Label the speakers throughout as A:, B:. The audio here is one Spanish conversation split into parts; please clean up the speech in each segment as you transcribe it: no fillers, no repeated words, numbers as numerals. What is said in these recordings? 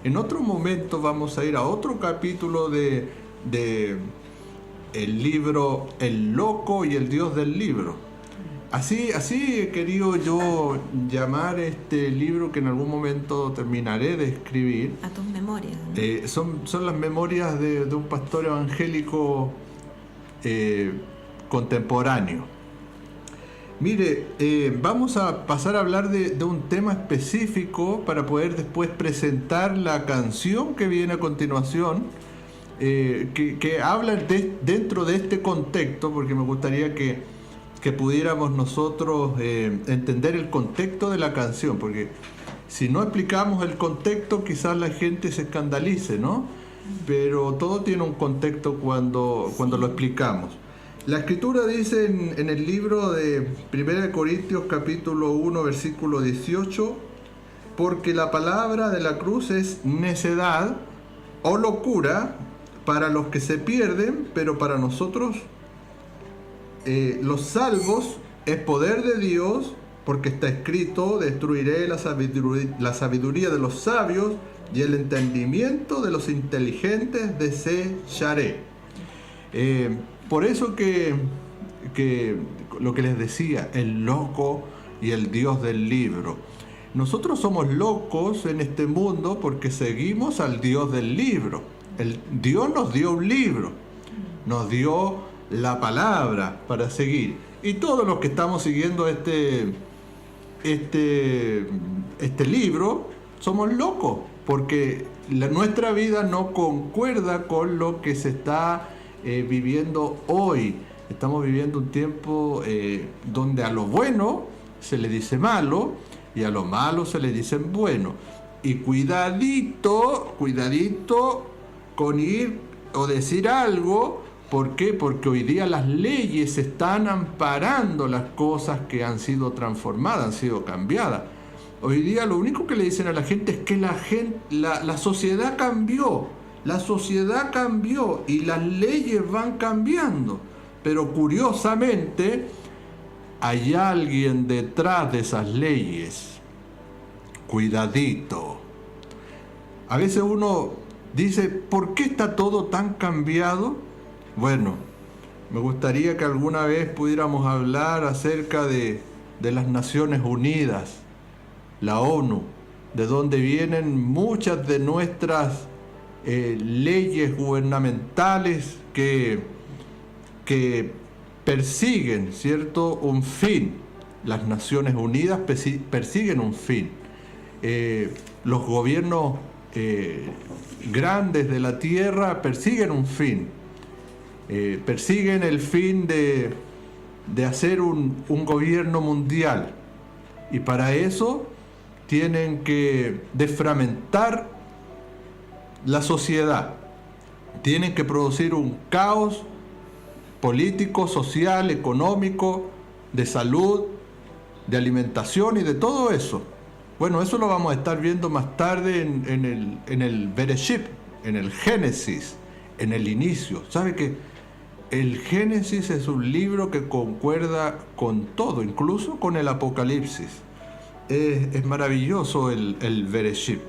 A: En otro momento vamos a ir a otro capítulo de el libro El Loco y el Dios del Libro. Así he querido yo llamar este libro que en algún momento terminaré de escribir.
B: A tus memorias, ¿no?
A: Son las memorias de un pastor evangélico contemporáneo. Mire, vamos a pasar a hablar de un tema específico para poder después presentar la canción que viene a continuación, que habla dentro de este contexto, porque me gustaría que pudiéramos nosotros entender el contexto de la canción, porque si no explicamos el contexto quizás la gente se escandalice, ¿no? Pero todo tiene un contexto cuando lo explicamos. La Escritura dice en el libro de 1 Corintios capítulo 1 versículo 18: porque la palabra de la cruz es necedad o locura para los que se pierden, pero para nosotros los salvos es poder de Dios, porque está escrito: destruiré la sabiduría de los sabios y el entendimiento de los inteligentes desecharé. Por eso que lo que les decía, el loco y el Dios del libro. Nosotros somos locos en este mundo porque seguimos al Dios del libro. Dios nos dio un libro, nos dio la palabra para seguir. Y todos los que estamos siguiendo este libro somos locos, porque nuestra vida no concuerda con lo que se está viviendo hoy. Estamos viviendo un tiempo donde a lo bueno se le dice malo y a lo malo se le dice bueno. Y cuidadito con ir o decir algo. ¿Por qué? Porque hoy día las leyes están amparando las cosas que han sido transformadas, han sido cambiadas. Hoy día lo único que le dicen a la gente es que la sociedad cambió. La sociedad cambió y las leyes van cambiando. Pero curiosamente hay alguien detrás de esas leyes. Cuidadito. A veces uno dice, ¿por qué está todo tan cambiado? Bueno, me gustaría que alguna vez pudiéramos hablar acerca de las Naciones Unidas, la ONU, de donde vienen muchas de nuestras leyes gubernamentales que persiguen, ¿cierto?, un fin. Las Naciones Unidas persiguen un fin. Los gobiernos grandes de la tierra persiguen un fin. Persiguen el fin de hacer un gobierno mundial. Y para eso tienen que desfragmentar la sociedad. Tienen que producir un caos político, social, económico, de salud, de alimentación y de todo eso. Bueno, eso lo vamos a estar viendo más tarde en el Bereshit, en el Génesis, en el inicio. ¿Sabe que el Génesis es un libro que concuerda con todo, incluso con el Apocalipsis? Es maravilloso el Bereshit.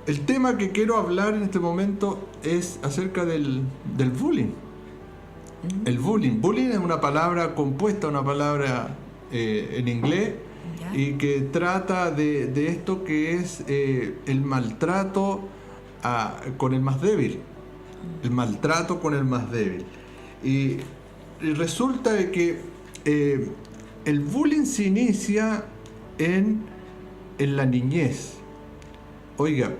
A: El tema que quiero hablar en este momento es acerca del bullying. El bullying. Bullying es una palabra compuesta, una palabra en inglés, y que trata de esto que es el maltrato con el más débil. El maltrato con el más débil. Y resulta de que el bullying se inicia en la niñez. Oiga,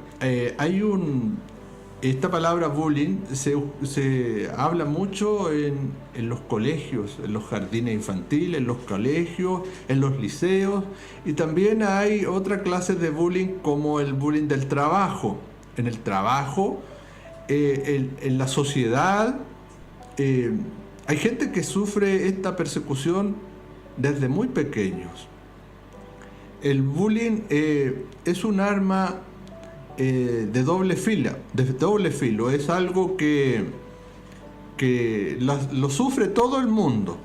A: esta palabra bullying se habla mucho en los colegios, en los jardines infantiles, en los colegios, en los liceos, y también hay otra clase de bullying como el bullying del trabajo. En el trabajo, en la sociedad, hay gente que sufre esta persecución desde muy pequeños. El bullying es un arma de doble filo, es algo que lo sufre todo el mundo.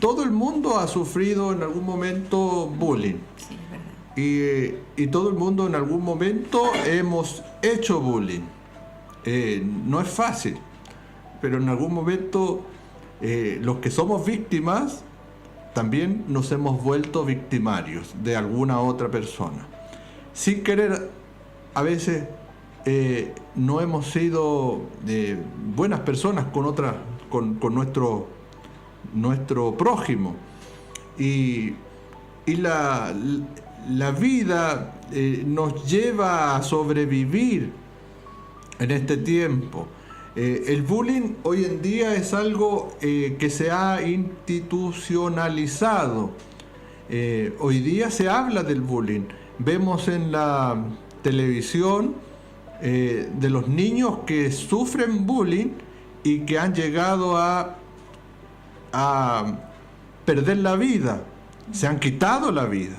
A: Todo el mundo ha sufrido en algún momento bullying.
B: Sí, es verdad.
A: y todo el mundo en algún momento hemos hecho bullying. No es fácil, pero en algún momento los que somos víctimas también nos hemos vuelto victimarios de alguna otra persona. Sin querer, a veces no hemos sido buenas personas con nuestro prójimo. Y la vida nos lleva a sobrevivir en este tiempo. El bullying hoy en día es algo que se ha institucionalizado. Hoy día se habla del bullying. Vemos en la televisión de los niños que sufren bullying y que han llegado a perder la vida, se han quitado la vida.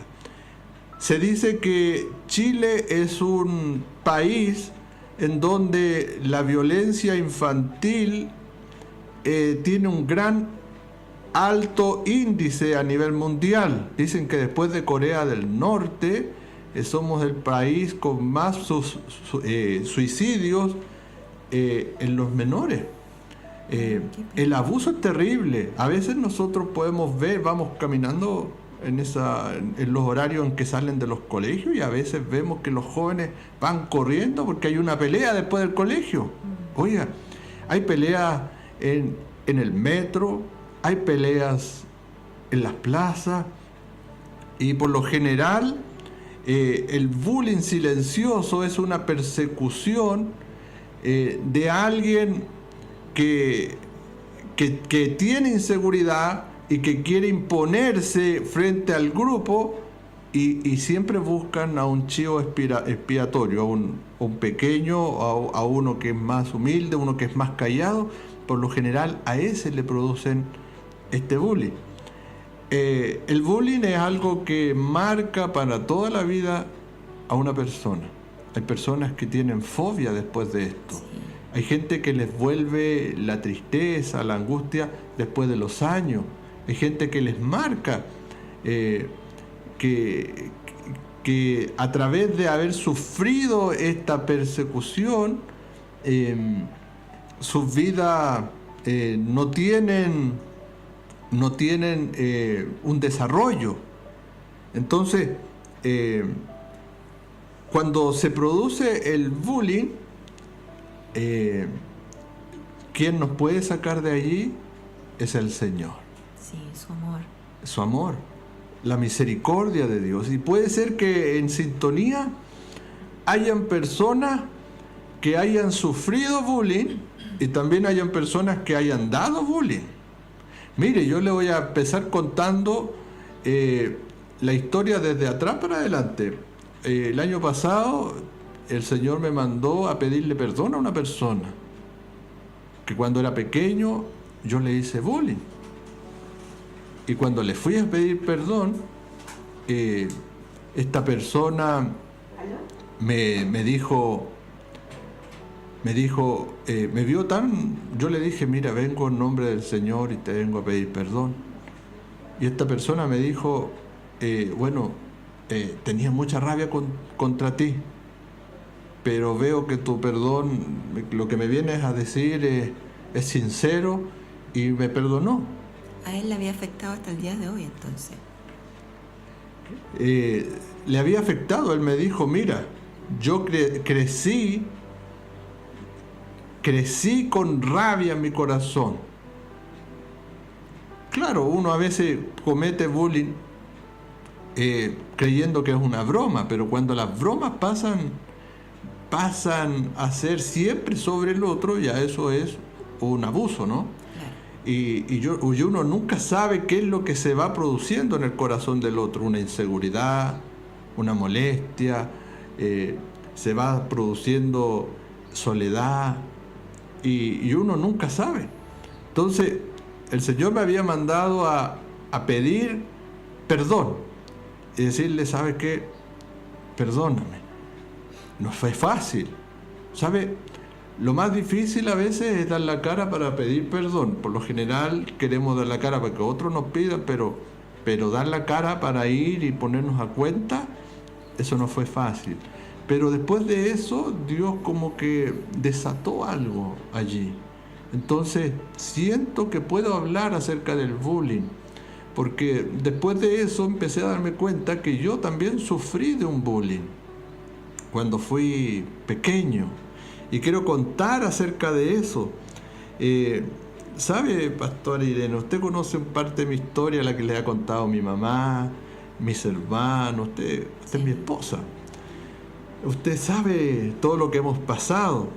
A: Se dice que Chile es un país en donde la violencia infantil tiene un gran alto índice a nivel mundial. Dicen que después de Corea del Norte somos el país con más suicidios en los menores. El abuso es terrible. A veces nosotros podemos ver, vamos caminando en los horarios en que salen de los colegios, y a veces vemos que los jóvenes van corriendo porque hay una pelea después del colegio. Oiga, hay peleas en el metro, hay peleas en las plazas, y por lo general el bullying silencioso es una persecución de alguien que tiene inseguridad y que quiere imponerse frente al grupo, y siempre buscan a un chivo expiatorio, a un pequeño, a uno que es más humilde, uno que es más callado. Por lo general a ese le producen este bullying. El bullying es algo que marca para toda la vida a una persona. Hay personas que tienen fobia después de esto.
B: Sí.
A: Hay gente que les vuelve la tristeza, la angustia después de los años. Hay gente que les marca que a través de haber sufrido esta persecución, sus vidas no tienen un desarrollo. Entonces, cuando se produce el bullying, quien nos puede sacar de allí es el Señor.
B: Sí, su amor.
A: Su amor, la misericordia de Dios. Y puede ser que en sintonía hayan personas que hayan sufrido bullying y también hayan personas que hayan dado bullying. Mire, yo le voy a empezar contando la historia desde atrás para adelante. El año pasado el Señor me mandó a pedirle perdón a una persona que cuando era pequeño yo le hice bullying. Y cuando le fui a pedir perdón, esta persona me vio tan... Yo le dije, mira, vengo en nombre del Señor y te vengo a pedir perdón. Y esta persona me dijo, tenía mucha rabia contra ti, pero veo que tu perdón, lo que me vienes a decir es sincero, y me perdonó.
B: A él le había afectado hasta el día de hoy, entonces.
A: Le había afectado. Él me dijo, mira, yo crecí con rabia en mi corazón. Claro, uno a veces comete bullying creyendo que es una broma, pero cuando las bromas pasan a ser siempre sobre el otro, ya eso es un abuso, ¿no? Y uno nunca sabe qué es lo que se va produciendo en el corazón del otro. Una inseguridad, una molestia, se va produciendo soledad, y uno nunca sabe. Entonces el Señor me había mandado a pedir perdón y decirle, ¿sabe qué? Perdóname. No fue fácil, ¿sabe? Lo más difícil a veces es dar la cara para pedir perdón. Por lo general queremos dar la cara para que otros nos pidan, pero dar la cara para ir y ponernos a cuenta eso no fue fácil. Pero después de eso, Dios como que desató algo allí. Entonces, siento que puedo hablar acerca del bullying, porque después de eso empecé a darme cuenta que yo también sufrí de un bullying cuando fui pequeño. Y quiero contar acerca de eso. ¿Sabe, Pastor Irene? Usted conoce en parte de mi historia, la que le ha contado mi mamá, mis hermanos, usted es mi esposa. Usted sabe todo lo que hemos pasado,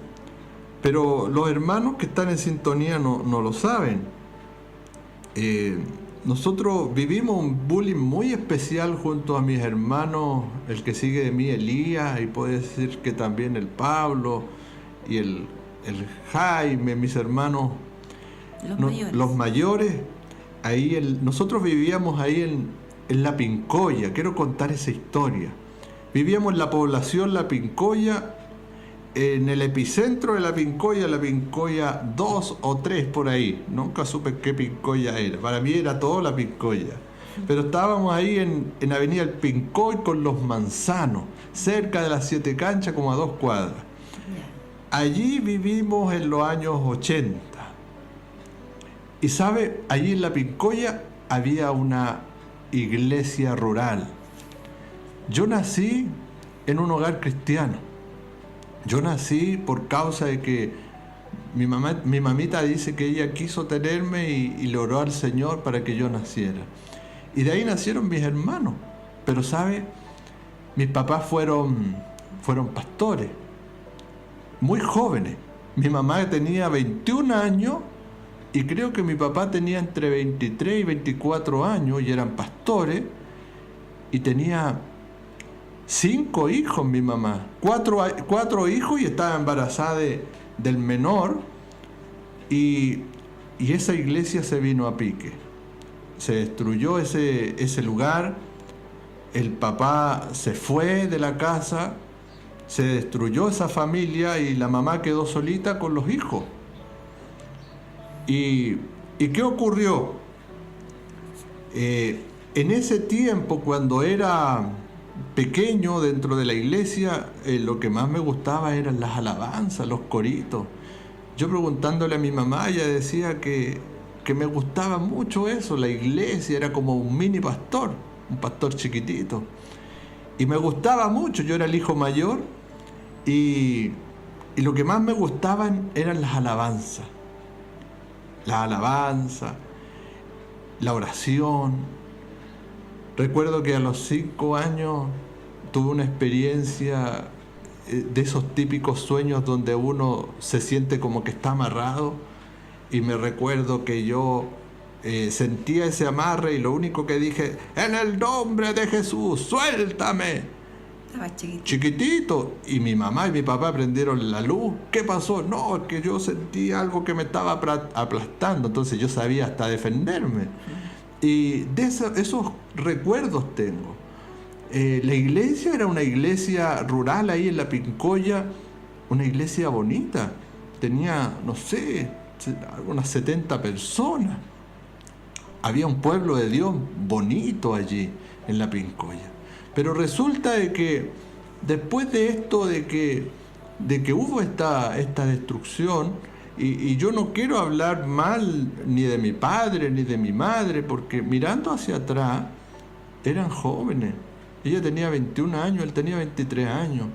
A: pero los hermanos que están en sintonía no lo saben. Nosotros vivimos un bullying muy especial junto a mis hermanos, el que sigue de mí, Elías, y puede decir que también el Pablo y el Jaime, mis hermanos, los mayores. Nosotros vivíamos ahí en La Pincoya. Quiero contar esa historia. Vivíamos en la población La Pincoya, en el epicentro de La Pincoya 2 o 3 por ahí. Nunca supe qué Pincoya era. Para mí era todo La Pincoya. Pero estábamos ahí en Avenida El Pincoy con Los Manzanos, cerca de las 7 canchas, como a 2 cuadras. Allí vivimos en los años 80. Y sabe, allí en La Pincoya había una iglesia rural. Yo nací en un hogar cristiano. Yo nací por causa de que mi mamita dice que ella quiso tenerme y le oró al Señor para que yo naciera. Y de ahí nacieron mis hermanos. Pero sabe, mis papás fueron pastores, muy jóvenes. Mi mamá tenía 21 años y creo que mi papá tenía entre 23 y 24 años y eran pastores, y tenía 5 hijos mi mamá, 4 hijos, y estaba embarazada del menor, y esa iglesia se vino a pique. Se destruyó ese lugar, el papá se fue de la casa, se destruyó esa familia y la mamá quedó solita con los hijos. ¿Y qué ocurrió? En ese tiempo, cuando era pequeño dentro de la iglesia, lo que más me gustaba eran las alabanzas, los coritos. Yo preguntándole a mi mamá, ella decía que me gustaba mucho eso. La iglesia era como un mini pastor, un pastor chiquitito. Y me gustaba mucho, yo era el hijo mayor, y lo que más me gustaban eran las alabanzas. La alabanza, la oración. Recuerdo que a los 5 años tuve una experiencia de esos típicos sueños donde uno se siente como que está amarrado, y me recuerdo que yo sentía ese amarre y lo único que dije: en el nombre de Jesús, suéltame.
B: Estaba chiquitito.
A: Chiquitito, y mi mamá y mi papá prendieron la luz. ¿Qué pasó? No, es que yo sentí algo que me estaba aplastando, entonces yo sabía hasta defenderme. Y de esos recuerdos tengo. La iglesia era una iglesia rural ahí en La Pincoya, una iglesia bonita. Tenía, no sé, unas 70 personas. Había un pueblo de Dios bonito allí en La Pincoya. Pero resulta de que después de esto, de que hubo esta destrucción, y yo no quiero hablar mal ni de mi padre ni de mi madre, porque mirando hacia atrás, eran jóvenes. Ella tenía 21 años, él tenía 23 años.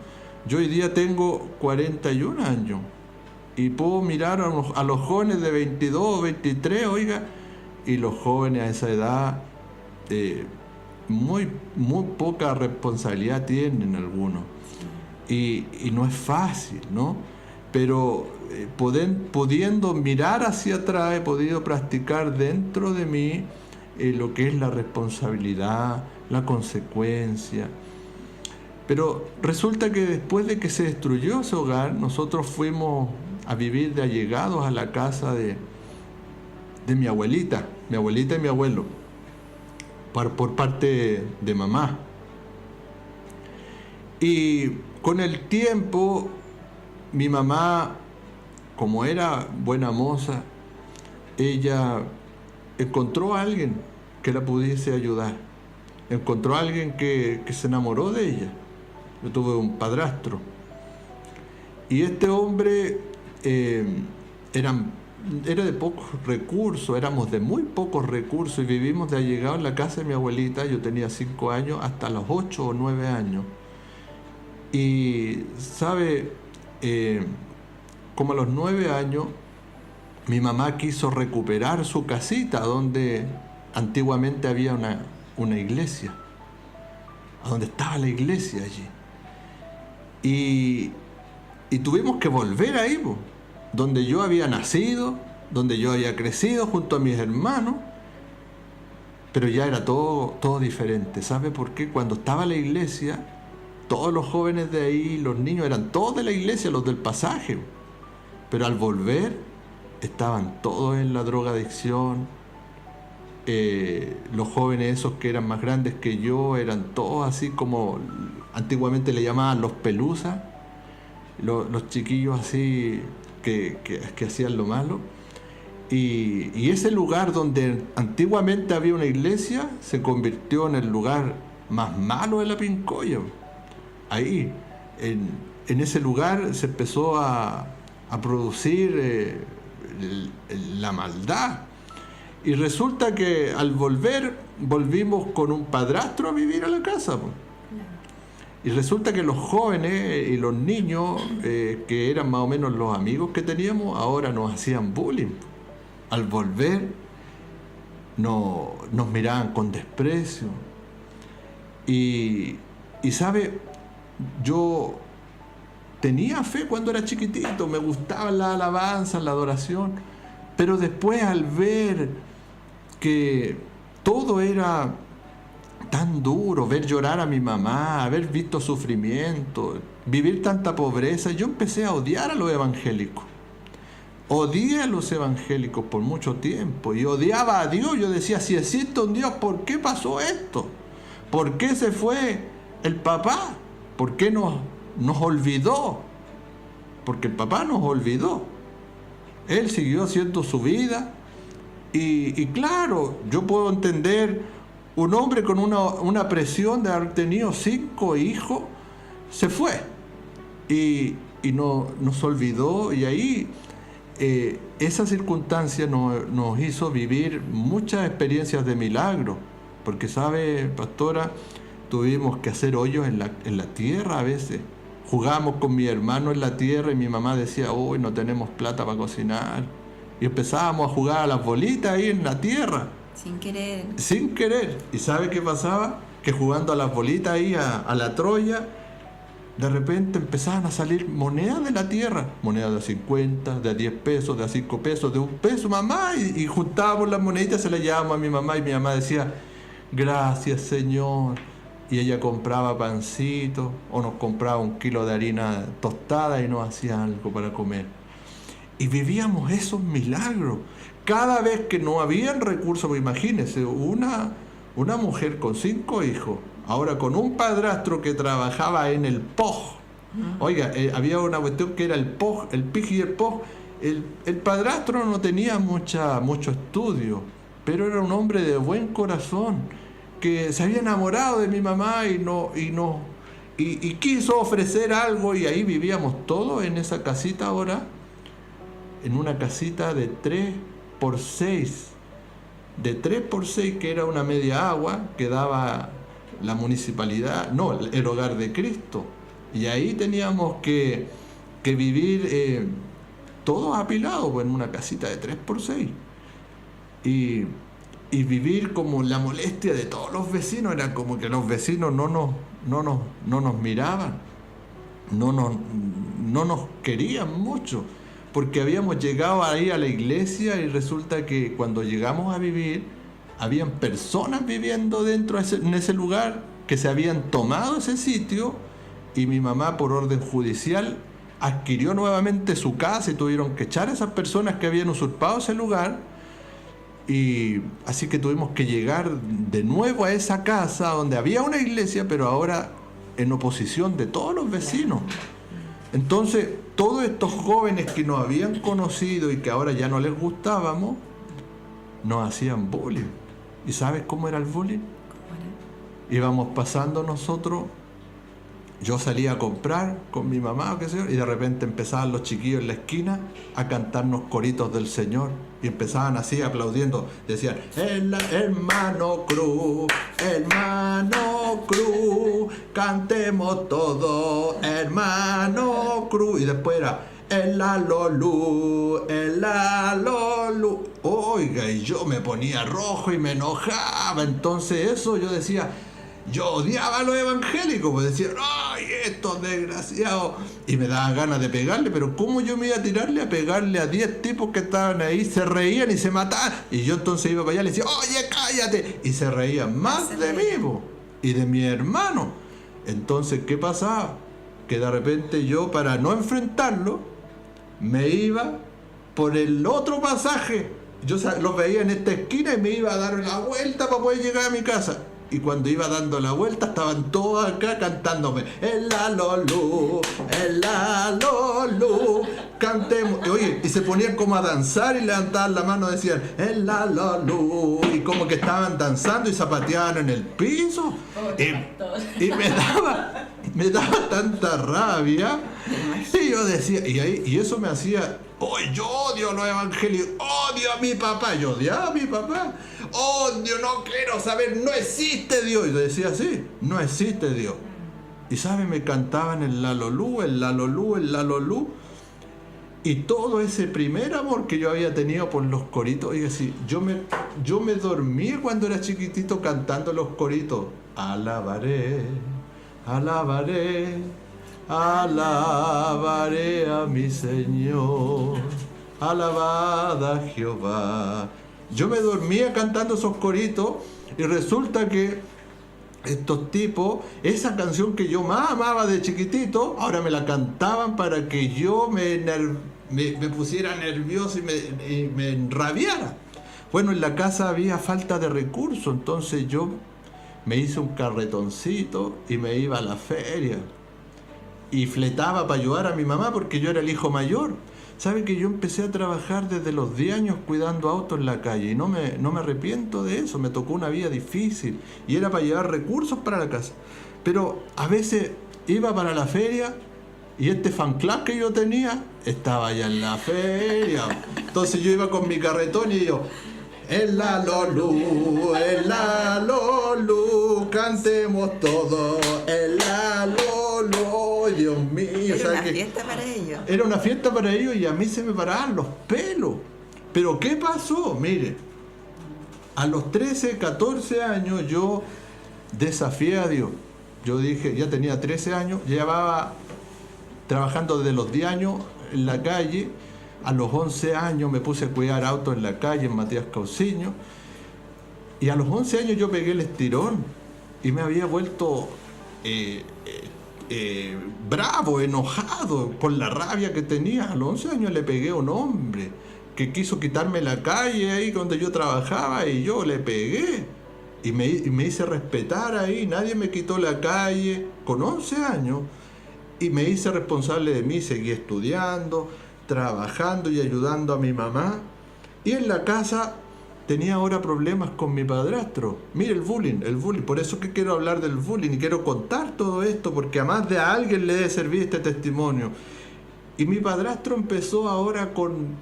A: Yo hoy día tengo 41 años. Y puedo mirar a los jóvenes de 22 o 23, oiga, y los jóvenes a esa edad, muy poca responsabilidad tienen algunos. Y no es fácil, ¿no? Pero pudiendo mirar hacia atrás, he podido practicar dentro de mí lo que es la responsabilidad, la consecuencia. Pero resulta que después de que se destruyó ese hogar, nosotros fuimos a vivir de allegados a la casa de mi abuelita y mi abuelo, por parte de mamá. Y con el tiempo, mi mamá, como era buena moza, ella encontró a alguien que la pudiese ayudar. Encontró a alguien que se enamoró de ella. Yo tuve un padrastro. Y este hombre era de pocos recursos, éramos de muy pocos recursos y vivimos de allegado en la casa de mi abuelita. Yo tenía 5 años hasta los 8 o 9 años. Y, ¿sabe? Como a los 9 años, mi mamá quiso recuperar su casita donde antiguamente había una iglesia, a donde estaba la iglesia allí. Y tuvimos que volver ahí, donde yo había nacido, donde yo había crecido junto a mis hermanos, pero ya era todo diferente. ¿Sabe por qué? Cuando estaba la iglesia, todos los jóvenes de ahí, los niños, eran todos de la iglesia, los del pasaje. Pero al volver, estaban todos en la drogadicción. Los jóvenes esos que eran más grandes que yo, eran todos así como antiguamente le llamaban los pelusas, los chiquillos así que hacían lo malo. Y ese lugar donde antiguamente había una iglesia se convirtió en el lugar más malo de la Pincoya. Ahí, en ese lugar se empezó a producir la maldad. Y resulta que al volvimos con un padrastro a vivir a la casa. Y resulta que los jóvenes y los niños, que eran más o menos los amigos que teníamos, ahora nos hacían bullying. Al volver, nos miraban con desprecio. Y ¿sabe? Yo tenía fe cuando era chiquitito, me gustaba la alabanza, la adoración, pero después al ver que todo era tan duro, ver llorar a mi mamá, haber visto sufrimiento, vivir tanta pobreza, yo empecé a odiar a los evangélicos. Odié a los evangélicos por mucho tiempo y odiaba a Dios. Yo decía, si existe un Dios, ¿por qué pasó esto? ¿Por qué se fue el papá? ¿Por qué nos olvidó? Porque el papá nos olvidó. Él siguió haciendo su vida y claro, yo puedo entender un hombre con una presión de haber tenido 5 hijos, se fue y nos olvidó, y ahí esa circunstancia nos hizo vivir muchas experiencias de milagro, porque sabe, pastora, tuvimos que hacer hoyos en la tierra a veces. Jugábamos con mi hermano en la tierra y mi mamá decía, hoy no tenemos plata para cocinar. Y empezábamos a jugar a las bolitas ahí en la tierra.
B: Sin querer.
A: Sin querer. ¿Y sabe qué pasaba? Que jugando a las bolitas ahí a la Troya, de repente empezaban a salir monedas de la tierra. Monedas de 50, de 10 pesos, de 5 pesos, de 1 peso, mamá. Y juntábamos las moneditas, se las llevábamos a mi mamá y mi mamá decía, gracias, Señor. Y ella compraba pancito o nos compraba 1 kilo de harina tostada y nos hacía algo para comer. Y vivíamos esos milagros. Cada vez que no habían recursos, pues imagínense, una mujer con 5 hijos, ahora con un padrastro que trabajaba en el POG. Oiga, había una cuestión que era el POG, el PIG y el POG. El padrastro no tenía mucho estudio, pero era un hombre de buen corazón, que se había enamorado de mi mamá y quiso ofrecer algo, y ahí vivíamos todos en esa casita ahora, en una casita de 3x6, que era una media agua que daba la municipalidad, no, el Hogar de Cristo, y ahí teníamos que vivir todos apilados, pues, en una casita de 3x6 y vivir como la molestia de todos los vecinos. Era como que los vecinos no nos miraban, no nos querían mucho, porque habíamos llegado ahí a la iglesia y resulta que cuando llegamos a vivir, habían personas viviendo dentro en ese lugar que se habían tomado ese sitio, y mi mamá, por orden judicial, adquirió nuevamente su casa y tuvieron que echar a esas personas que habían usurpado ese lugar. Y así que tuvimos que llegar de nuevo a esa casa donde había una iglesia, pero ahora en oposición de todos los vecinos. Entonces, todos estos jóvenes que nos habían conocido y que ahora ya no les gustábamos, nos hacían bullying. ¿Y sabes cómo era el bullying? Íbamos pasando nosotros yo salía a comprar con mi mamá o qué sé yo, y de repente empezaban los chiquillos en la esquina a cantarnos coritos del Señor. Y empezaban así aplaudiendo. Decían, hermano Cruz, cantemos todos, hermano Cruz. Y después era, el alolú. Oiga, y yo me ponía rojo y me enojaba. Entonces eso yo decía, yo odiaba a los evangélicos, pues decía, ¡ay, estos desgraciados! Y me daba ganas de pegarle, pero ¿cómo yo me iba a pegarle a 10 tipos que estaban ahí? Se reían y se mataban. Y yo entonces iba para allá y le decía, ¡oye, cállate! Y se reían más de mí, po, y de mi hermano. Entonces, ¿qué pasaba? Que de repente yo, para no enfrentarlo, me iba por el otro pasaje. Yo los veía en esta esquina y me iba a dar la vuelta para poder llegar a mi casa. Y cuando iba dando la vuelta estaban todos acá cantándome, el alolú, cantemos. Oye, y se ponían como a danzar y levantaban la mano, decían, el alolú, y como que estaban danzando y zapateaban en el piso. Y me daba tanta rabia. Y yo decía, y eso me hacía, yo odio a los evangélicos, odio a mi papá. Yo odiaba a mi papá. Odio, no quiero saber, no existe Dios. Y yo decía así, no existe Dios. Y ¿sabe? Me cantaban el lalolú. Y todo ese primer amor que yo había tenido por los coritos, oiga, sí, yo me dormía cuando era chiquitito cantando los coritos. Alabaré a mi Señor, alabad a Jehová. Yo me dormía cantando esos coritos y resulta que estos tipos, esa canción que yo más amaba de chiquitito, ahora me la cantaban para que yo me pusiera nervioso y me enrabiara. Bueno, en la casa había falta de recursos, entonces yo me hice un carretoncito y me iba a la feria y fletaba para ayudar a mi mamá porque yo era el hijo mayor. ¿Sabe que yo empecé a trabajar desde los 10 años cuidando autos en la calle? Y no me arrepiento de eso, me tocó una vida difícil y era para llevar recursos para la casa. Pero a veces iba para la feria y este fan club que yo tenía estaba allá en la feria. Entonces yo iba con mi carretón y yo, el alolú, cantemos todos, el alolú, Dios mío.
B: Era una fiesta para ellos.
A: Era una fiesta para ellos y a mí se me paraban los pelos. Pero ¿qué pasó? Mire, a los 13, 14 años yo desafié a Dios. Yo dije, ya tenía 13 años, llevaba trabajando desde los 10 años en la calle. A los 11 años me puse a cuidar autos en la calle en Matías Cauciño. Y a los 11 años yo pegué el estirón y me había vuelto bravo, enojado por la rabia que tenía. A los 11 años le pegué a un hombre que quiso quitarme la calle ahí donde yo trabajaba y yo le pegué. Y me hice respetar ahí, nadie me quitó la calle con 11 años y me hice responsable de mí, seguí estudiando, trabajando y ayudando a mi mamá. Y en la casa tenía ahora problemas con mi padrastro. Mire el bullying, por eso que quiero hablar del bullying y quiero contar todo esto porque a más de alguien le debe servir este testimonio. Y mi padrastro empezó ahora con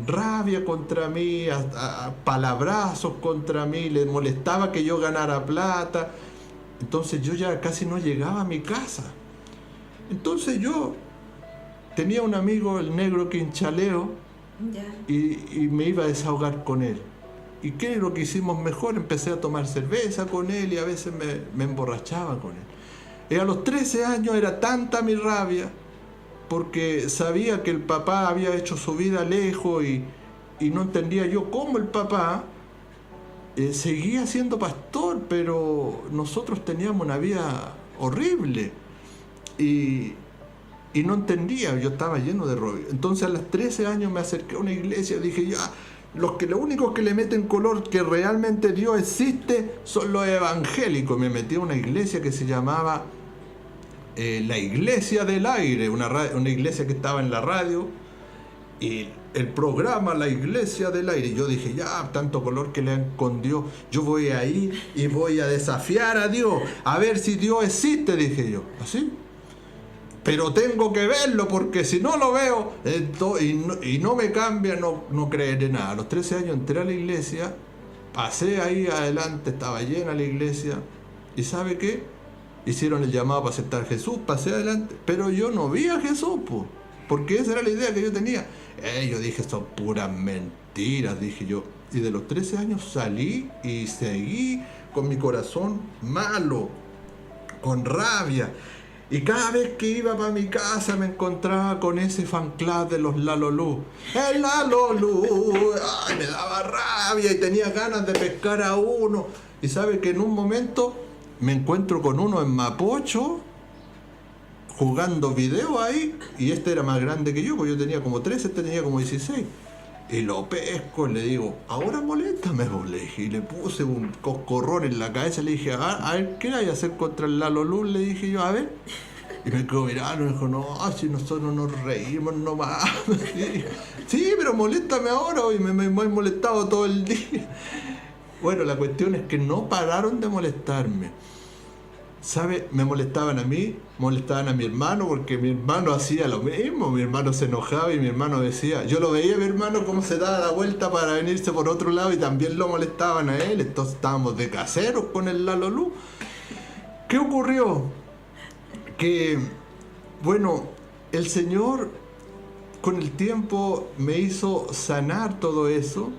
A: rabia contra mí, a palabrazos contra mí, le molestaba que yo ganara plata. Entonces yo ya casi no llegaba a mi casa. Entonces yo tenía un amigo, el negro Quinchaleo, y me iba a desahogar con él. ¿Y qué es lo que hicimos mejor? Empecé a tomar cerveza con él y a veces me emborrachaba con él. Y a los 13 años era tanta mi rabia porque sabía que el papá había hecho su vida lejos y no entendía yo cómo el papá seguía siendo pastor, pero nosotros teníamos una vida horrible y no entendía, yo estaba lleno de rollo. Entonces a los 13 años me acerqué a una iglesia y dije, ya, los únicos que le meten color que realmente Dios existe son los evangélicos. Me metí a una iglesia que se llamaba la Iglesia del Aire, una iglesia que estaba en la radio, y el programa La Iglesia del Aire. Yo dije, ya, tanto color que le dan con Dios, yo voy a ir y voy a desafiar a Dios, a ver si Dios existe, dije yo, así. pero tengo que verlo porque si no lo veo y no me cambia, no creeré nada. A los 13 años entré a la iglesia, pasé ahí adelante, estaba llena la iglesia, y ¿sabe qué? Hicieron el llamado para aceptar a Jesús, pasé adelante, pero yo no vi a Jesús, porque esa era la idea que yo tenía. Yo dije, son puras mentiras, dije yo. Y de los 13 años salí y seguí con mi corazón malo, con rabia. Y cada vez que iba para mi casa me encontraba con ese fan club de los Lalolú. ¡El Lalolú! ¡Ay, me daba rabia! Y tenía ganas de pescar a uno. Y sabe que en un momento me encuentro con uno en Mapocho, jugando video ahí. Y este era más grande que yo, porque yo tenía como 13, este tenía como 16. Y lo pesco, le digo, ahora moléstame, le dije. Y le puse un coscorrón en la cabeza, le dije, a ver, ¿qué hay que hacer contra el Lalolú? Le dije yo, a ver. Y me quedó mirando y me dijo, no, si nosotros nos reímos nomás. Sí, pero moléstame ahora, y me he molestado todo el día. Bueno, la cuestión es que no pararon de molestarme. ¿Sabe? Me molestaban a mí, molestaban a mi hermano, porque mi hermano hacía lo mismo. Mi hermano se enojaba y mi hermano decía, yo lo veía a mi hermano cómo se daba la vuelta para venirse por otro lado y también lo molestaban a él. Entonces estábamos de caseros con el Lalolú. ¿Qué ocurrió? Que, bueno, el Señor con el tiempo me hizo sanar todo eso.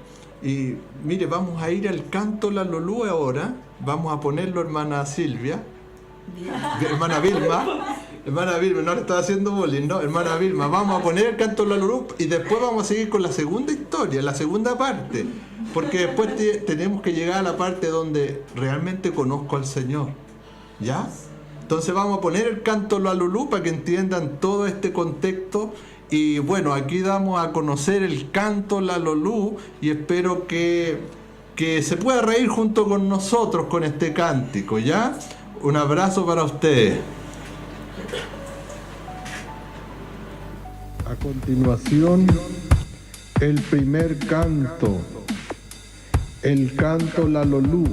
A: Y mire, vamos a ir al canto Lalolú ahora. Vamos a ponerlo, hermana Silvia. Hermana Vilma, no le estaba haciendo bullying, ¿no? Hermana Vilma, vamos a poner el canto Lalolú y después vamos a seguir con la segunda historia, la segunda parte, porque después tenemos que llegar a la parte donde realmente conozco al Señor, ¿ya? Entonces vamos a poner el canto Lalolú para que entiendan todo este contexto. Y bueno, aquí damos a conocer el canto Lalolú y espero que se pueda reír junto con nosotros con este cántico, ¿ya? Un abrazo para ustedes. A continuación, el primer canto, el canto Lalolú,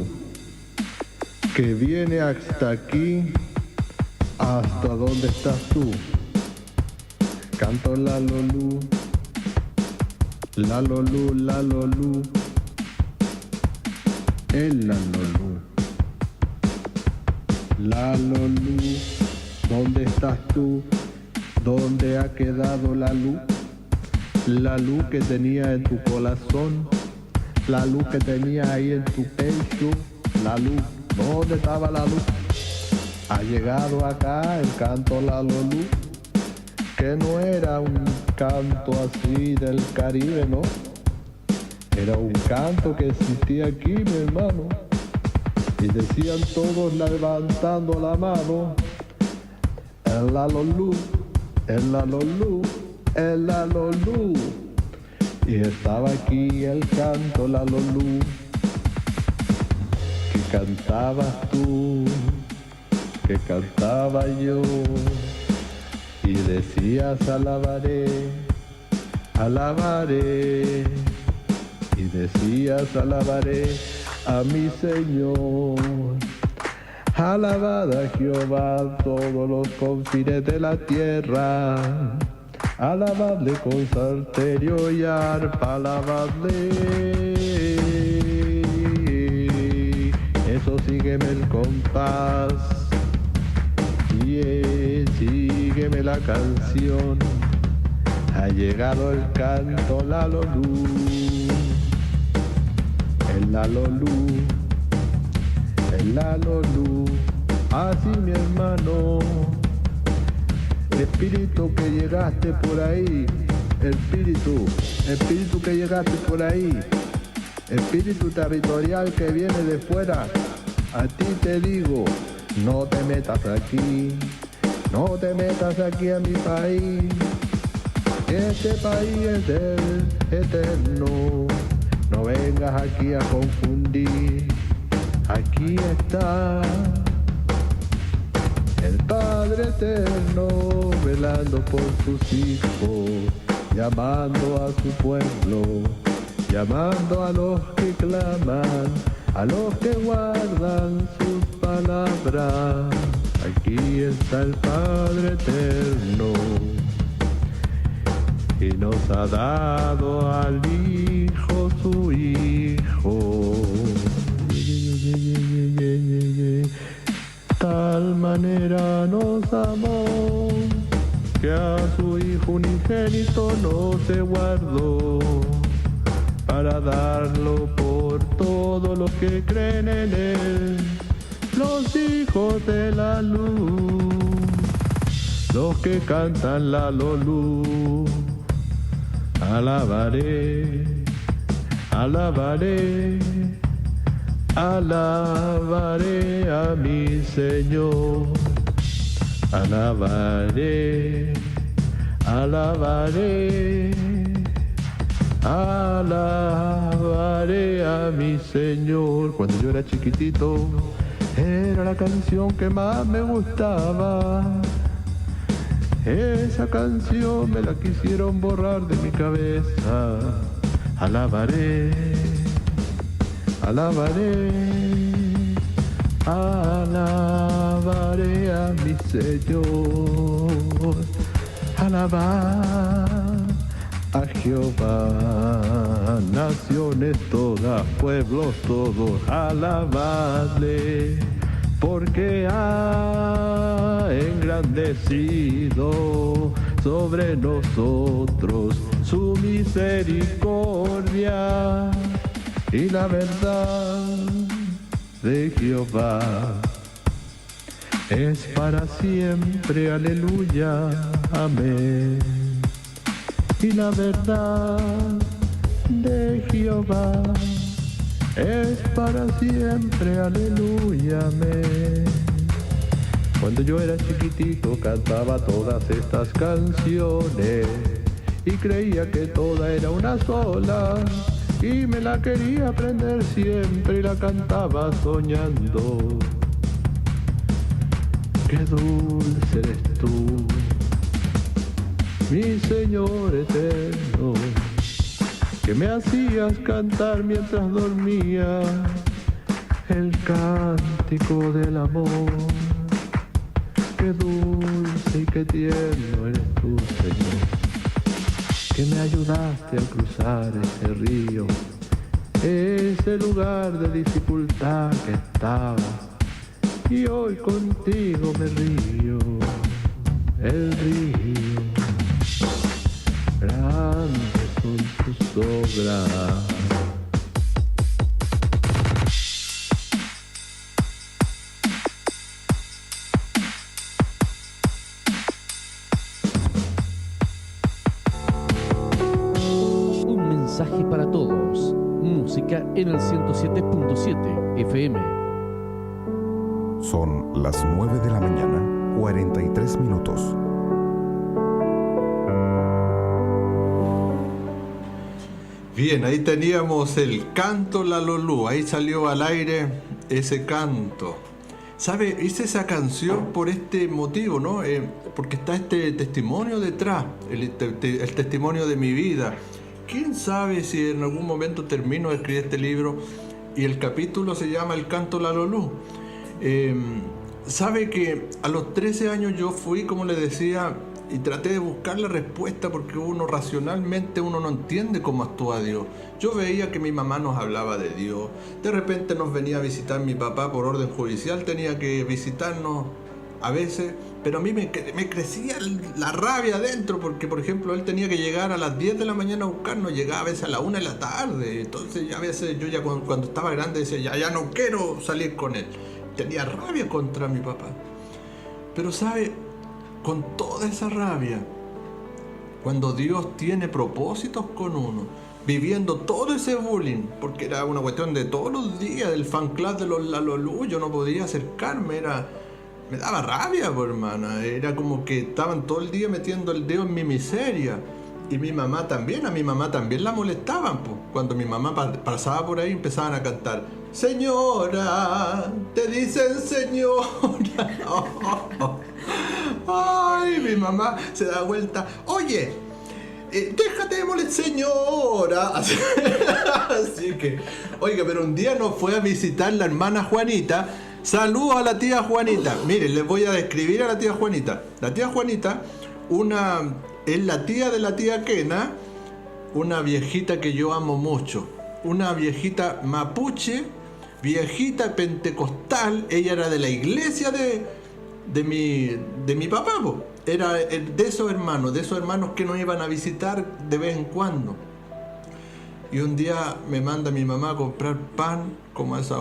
A: que viene hasta aquí, hasta donde estás tú. Canto Lalolú, Lalolú, Lalolú, el Lalolú. Lalolú, ¿dónde estás tú? ¿Dónde ha quedado la luz? La luz que tenía en tu corazón, la luz que tenía ahí en tu pecho, la luz, ¿dónde estaba la luz? Ha llegado acá el canto Lalolú, que no era un canto así del Caribe, ¿no? Era un canto que existía aquí, mi hermano. Y decían todos levantando la mano, el Lalolú, el Lalolú, el Lalolú. Y estaba aquí el canto Lalolú, que cantabas tú, que cantaba yo. Y decías alabaré, alabaré. Y decías alabaré a mi Señor. Alabad a Jehová todos los confines de la tierra. Alabadle con salterio y arpa, alabadle. Eso sígueme el compás. Sígueme la canción. Ha llegado el canto Lalolú. El Lalolú, el Lalolú, así mi hermano. Espíritu que llegaste por ahí, espíritu que llegaste por ahí, espíritu territorial que viene de fuera, a ti te digo, no te metas aquí, no te metas aquí a mi país, este país es del eterno. No vengas aquí a confundir, aquí está el Padre Eterno velando por sus hijos, llamando a su pueblo, llamando a los que claman, a los que guardan sus palabras. Aquí aquí está el Padre eterno, y nos ha dado al Hijo su Hijo. Tal manera nos amó, que a su Hijo unigénito no se guardó, para darlo por todos los que creen en Él, los hijos de la luz, los que cantan la lolú. Alabaré, alabaré, alabaré a mi Señor. Alabaré, alabaré, alabaré a mi Señor. Cuando yo era chiquitito, era la canción que más me gustaba. Esa canción me la quisieron borrar de mi cabeza. Alabaré, alabaré, alabaré a mi Señor. Alabar a Jehová, naciones todas, pueblos todos, alabadle, porque ha engrandecido sobre nosotros su misericordia, y la verdad de Jehová es para siempre. Aleluya, amén. Y la verdad de Jehová es para siempre, aleluya, amén. Cuando yo era chiquitito cantaba todas estas canciones y creía que toda era una sola, y me la quería aprender siempre y la cantaba soñando. Qué dulce eres tú, mi Señor eterno, que me hacías cantar mientras dormía el cántico del amor. Qué dulce y qué tierno eres tú, Señor, que me ayudaste a cruzar ese río, ese lugar de dificultad que estaba, y hoy contigo me río, el río. Grandes son tus obras.
C: Un mensaje para todos. Música en el 107.7 FM.
D: Son las 9 de la mañana, 43 minutos.
A: Bien, ahí teníamos el canto La Lolú, ahí salió al aire ese canto. ¿Sabe? Hice esa canción por este motivo, ¿no? Porque está este testimonio detrás, el testimonio de mi vida. ¿Quién sabe si en algún momento termino de escribir este libro y el capítulo se llama El canto La Lolú? Sabe que a los 13 años yo fui, como le decía, y traté de buscar la respuesta, porque racionalmente uno no entiende cómo actúa Dios. Yo veía que mi mamá nos hablaba de Dios, de repente nos venía a visitar mi papá por orden judicial, tenía que visitarnos a veces, pero a mí me crecía la rabia adentro, porque por ejemplo él tenía que llegar a las 10 de la mañana a buscarnos, llegaba a veces a la 1 de la tarde, entonces a veces yo ya cuando estaba grande decía, ya no quiero salir con él, tenía rabia contra mi papá. Pero sabe, con toda esa rabia, cuando Dios tiene propósitos con uno, viviendo todo ese bullying, porque era una cuestión de todos los días, del fan club de los La Lolú, yo no podía acercarme, me daba rabia, pues, hermana, era como que estaban todo el día metiendo el dedo en mi miseria. Y a mi mamá también la molestaban, pues. Cuando mi mamá pasaba por ahí empezaban a cantar, señora, te dicen señora. Ay, mi mamá se da vuelta, oye, déjate de molestar, señora. Así que, oiga, pero un día nos fue a visitar la hermana Juanita, Saludos a la tía Juanita. Miren, les voy a describir a la tía Juanita. La tía Juanita, es la tía de la tía Kena, una viejita que yo amo mucho. Una viejita mapuche, viejita pentecostal. Ella era de la iglesia de mi papá, po. Era de esos hermanos que nos iban a visitar de vez en cuando. Y un día me manda mi mamá a comprar pan, como a esa...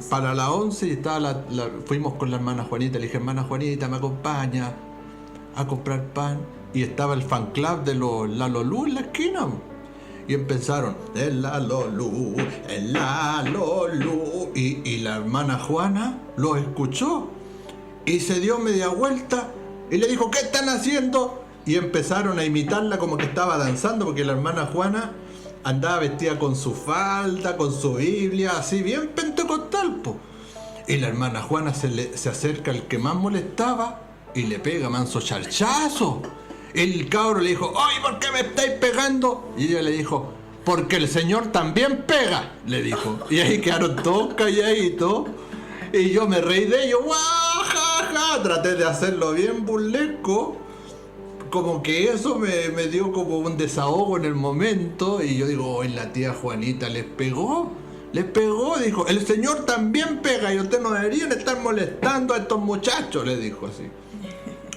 A: Para la 11 y estaba fuimos con la hermana Juanita. Le dije, hermana Juanita, me acompaña a comprar pan. Y estaba el fan club de los Lalolú en la esquina. Y empezaron, el Lalolú, el Lalolú. Y la hermana Juana lo escuchó. Y se dio media vuelta y le dijo, ¿qué están haciendo? Y empezaron a imitarla como que estaba danzando, porque la hermana Juana andaba vestida con su falda, con su Biblia, así bien pentecostal, po. Y la hermana Juana se acerca al que más molestaba y le pega manso charchazo. El cabro le dijo, ¡ay, por qué me estáis pegando! Y ella le dijo, porque el Señor también pega, le dijo. Y ahí quedaron todos calladitos. Y yo me reí de ellos, ¡guau, ja, ja! Traté de hacerlo bien burlesco. Como que eso me dio como un desahogo en el momento. Y yo digo, hoy la tía Juanita les pegó, dijo, el Señor también pega y ustedes no deberían estar molestando a estos muchachos, le dijo así.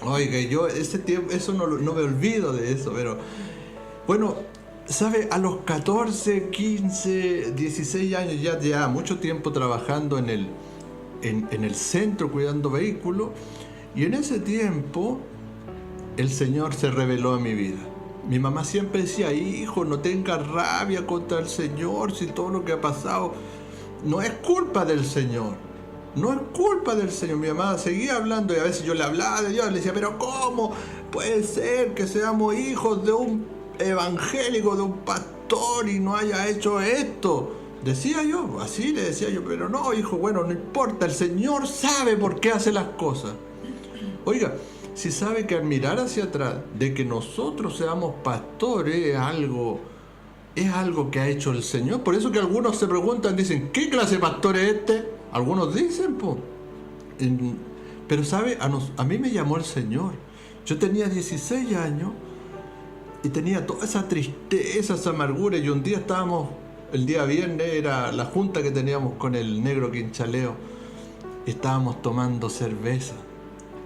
A: Oiga, yo ese tiempo, eso no me olvido de eso, pero bueno, ¿sabe? A los 14, 15, 16 años, ya mucho tiempo trabajando en el centro cuidando vehículos, y en ese tiempo el Señor se reveló a mi vida. Mi mamá siempre decía, hijo, no tengas rabia contra el Señor, si todo lo que ha pasado no es culpa del Señor. No es culpa del Señor. Mi mamá seguía hablando y a veces yo le hablaba de Dios, le decía, pero ¿cómo puede ser que seamos hijos de un evangélico, de un pastor y no haya hecho esto? Decía yo, así le decía yo, pero no, hijo, bueno, no importa, el Señor sabe por qué hace las cosas. Oiga, si sabe que al mirar hacia atrás, de que nosotros seamos pastores es algo que ha hecho el Señor. Por eso que algunos se preguntan, dicen, ¿qué clase de pastor es este? Algunos dicen, pues. Pero sabe, a mí me llamó el Señor. Yo tenía 16 años y tenía toda esa tristeza, esa amargura. Y un día el día viernes era la junta que teníamos con el negro Quinchaleo. Y estábamos tomando cerveza.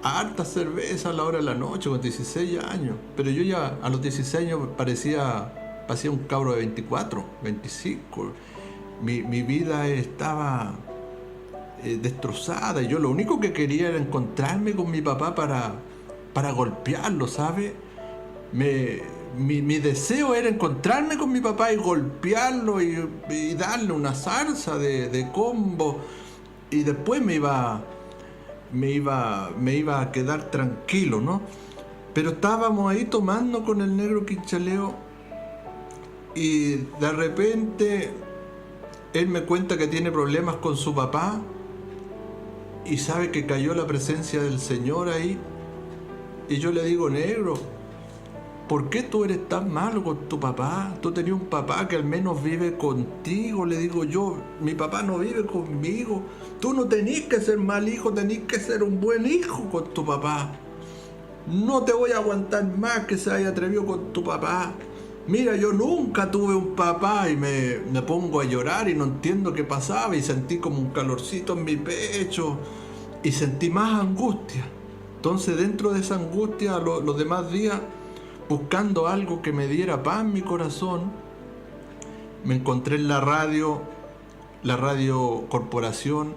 A: Harta cerveza a la hora de la noche, con 16 años. Pero yo ya a los 16 años parecía un cabro de 24, 25. Mi vida estaba destrozada y yo lo único que quería era encontrarme con mi papá para golpearlo, ¿sabe? Mi deseo era encontrarme con mi papá y golpearlo y darle una zarza de combo, y después me iba a quedar tranquilo, ¿no? Pero estábamos ahí tomando con el negro Quinchaleo y de repente él me cuenta que tiene problemas con su papá y sabe que cayó la presencia del Señor ahí. Y yo le digo, negro, ¿por qué tú eres tan malo con tu papá? Tú tenías un papá que al menos vive contigo. Le digo yo, mi papá no vive conmigo. Tú no tenés que ser mal hijo, tenés que ser un buen hijo con tu papá. No te voy a aguantar más que se haya atrevido con tu papá. Mira, yo nunca tuve un papá, y me pongo a llorar y no entiendo qué pasaba, y sentí como un calorcito en mi pecho y sentí más angustia. Entonces dentro de esa angustia los demás días, buscando algo que me diera paz en mi corazón, me encontré en la radio Corporación,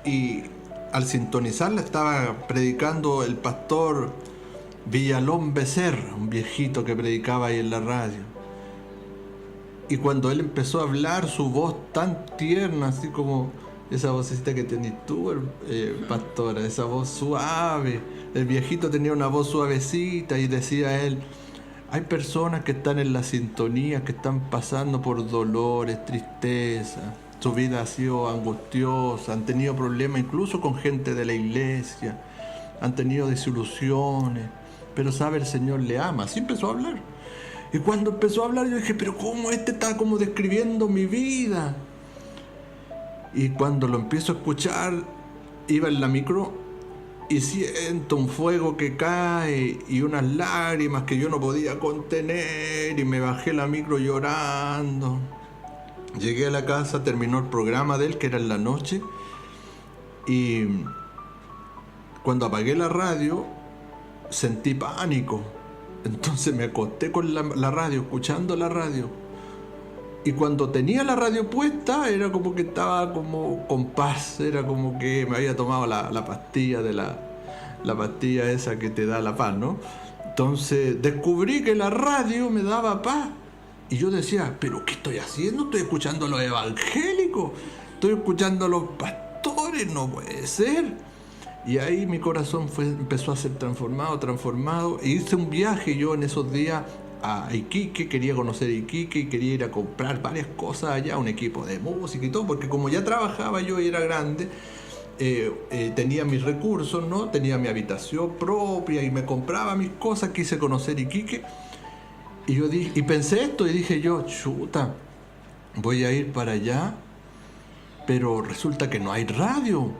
A: y al sintonizarla estaba predicando el pastor Villalón Becerra, un viejito que predicaba ahí en la radio. Y cuando él empezó a hablar, su voz tan tierna, así como esa vocecita que tenés tú, pastora, esa voz suave. El viejito tenía una voz suavecita y decía él, hay personas que están en la sintonía, que están pasando por dolores, tristeza. Su vida ha sido angustiosa, han tenido problemas incluso con gente de la iglesia, han tenido desilusiones. Pero sabe, el Señor le ama. Así empezó a hablar. Y cuando empezó a hablar yo dije, pero ¿cómo está como describiendo mi vida? Y cuando lo empiezo a escuchar, iba en la micro y siento un fuego que cae y unas lágrimas que yo no podía contener, y me bajé la micro llorando. Llegué a la casa, terminó el programa de él, que era en la noche, y cuando apagué la radio sentí pánico. Entonces me acosté con la radio, escuchando la radio. Y cuando tenía la radio puesta, era como que estaba como con paz, era como que me había tomado la pastilla la pastilla esa que te da la paz, ¿no? Entonces descubrí que la radio me daba paz. Y yo decía, ¿pero qué estoy haciendo? Estoy escuchando a los evangélicos, estoy escuchando a los pastores, no puede ser. Y ahí mi corazón empezó a ser transformado. E hice un viaje yo en esos días a Iquique, quería conocer Iquique y quería ir a comprar varias cosas allá, un equipo de música y todo, porque como ya trabajaba yo y era grande, tenía mis recursos, ¿no? Tenía mi habitación propia y me compraba mis cosas. Quise conocer Iquique y pensé esto y dije yo, chuta, voy a ir para allá, pero resulta que no hay radio,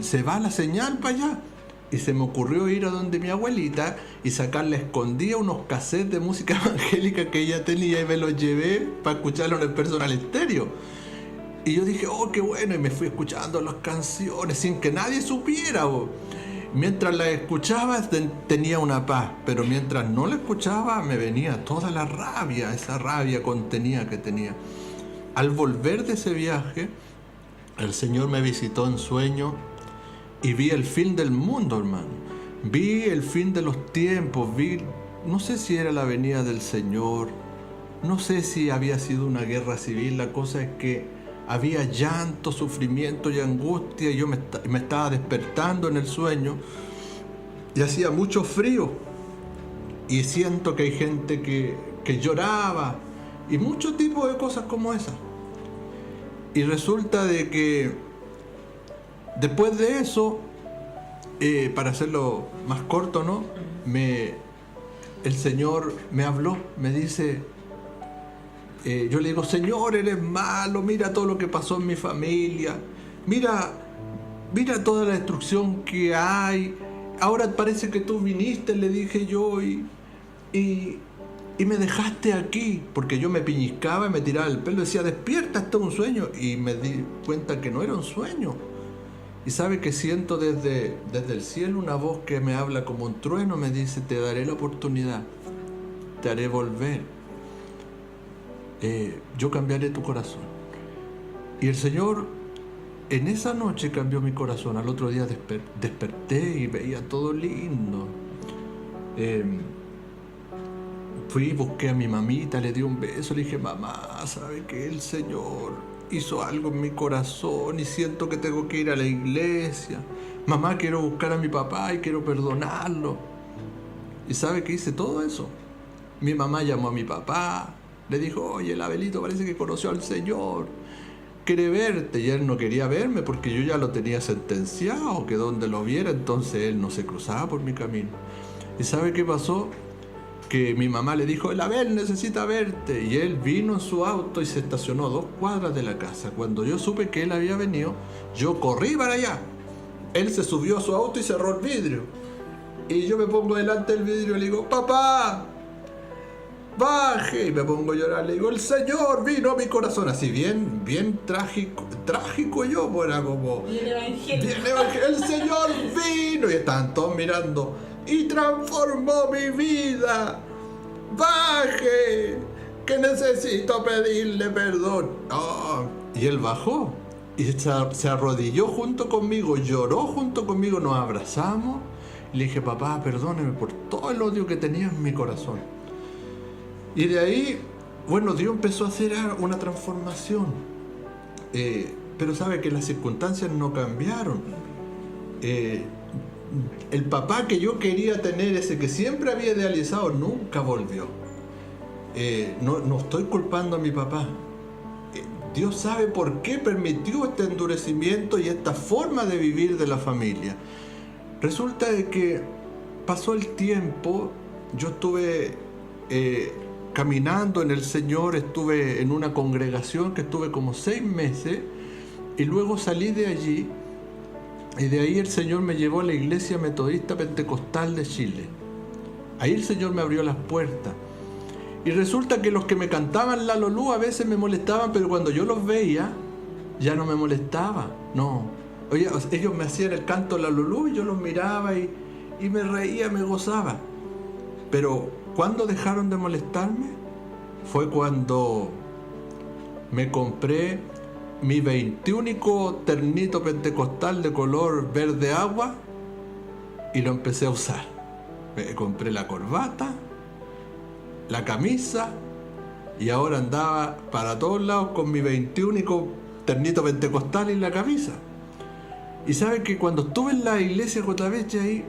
A: se va la señal para allá. Y se me ocurrió ir a donde mi abuelita y sacarle a escondida unos cassettes de música evangélica que ella tenía, y me los llevé para escucharlo en el personal estéreo. Y yo dije, oh, qué bueno, y me fui escuchando las canciones sin que nadie supiera. Mientras las escuchaba tenía una paz, pero mientras no la escuchaba me venía toda la rabia, esa rabia contenida que tenía. Al volver de ese viaje, el Señor me visitó en sueño y vi el fin del mundo, hermano. Vi el fin de los tiempos, no sé si era la venida del Señor, no sé si había sido una guerra civil. La cosa es que había llanto, sufrimiento y angustia, y yo me estaba despertando en el sueño y hacía mucho frío, y siento que hay gente que lloraba y muchos tipos de cosas como esas. Y resulta de que después de eso, para hacerlo más corto, ¿no? El Señor me habló, me dice, yo le digo, Señor, eres malo, mira todo lo que pasó en mi familia, mira toda la destrucción que hay, ahora parece que tú viniste, le dije yo, y me dejaste aquí, porque yo me piñiscaba y me tiraba el pelo, decía, despierta, esto es un sueño, y me di cuenta que no era un sueño. Y sabe que siento desde el cielo una voz que me habla como un trueno, me dice, te daré la oportunidad, te haré volver, yo cambiaré tu corazón. Y el Señor en esa noche cambió mi corazón. Al otro día desperté y veía todo lindo. Fui, busqué a mi mamita, le di un beso, le dije, mamá, ¿sabe que el Señor hizo algo en mi corazón y siento que tengo que ir a la iglesia? Mamá, quiero buscar a mi papá y quiero perdonarlo. ¿Y sabe que hice todo eso? Mi mamá llamó a mi papá, le dijo, oye, el Abelito parece que conoció al Señor, quiere verte. Y él no quería verme porque yo ya lo tenía sentenciado, que donde lo viera, entonces él no se cruzaba por mi camino. ¿Y sabe qué pasó? Que mi mamá le dijo, el Abel necesita verte, y él vino en su auto y se estacionó a 2 cuadras de la casa. Cuando yo supe que él había venido, yo corrí para allá. Él se subió a su auto y cerró el vidrio, y yo me pongo delante del vidrio y le digo, papá, baje, y me pongo a llorar. Le digo, el Señor vino a mi corazón, así bien trágico yo, pues era como el Señor vino, y estaban todos mirando, y transformó mi vida. Baje, que necesito pedirle perdón. Oh, y él bajó y se arrodilló junto conmigo, lloró junto conmigo, nos abrazamos. Y le dije, papá, perdóneme por todo el odio que tenía en mi corazón. Y de ahí, bueno, Dios empezó a hacer una transformación. Pero sabe que las circunstancias no cambiaron. El papá que yo quería tener, ese que siempre había idealizado, nunca volvió. No estoy culpando a mi papá. Dios sabe por qué permitió este endurecimiento y esta forma de vivir de la familia. Resulta de que pasó el tiempo, yo estuve caminando en el Señor, estuve en una congregación que estuve como 6 meses, Y luego salí de allí, y de ahí el Señor me llevó a la Iglesia Metodista Pentecostal de Chile. Ahí el Señor me abrió las puertas. Y resulta que los que me cantaban la lolú a veces me molestaban, pero cuando yo los veía, ya no me molestaba. No. Oye, ellos me hacían el canto la lolú y yo los miraba y me reía, me gozaba. Pero ¿cuándo dejaron de molestarme? Fue cuando me compré mi 21 ternito pentecostal de color verde agua y lo empecé a usar. Me compré la corbata, la camisa y ahora andaba para todos lados con mi 21 ternito pentecostal y la camisa. Y saben que cuando estuve en la iglesia Cotabeche ahí,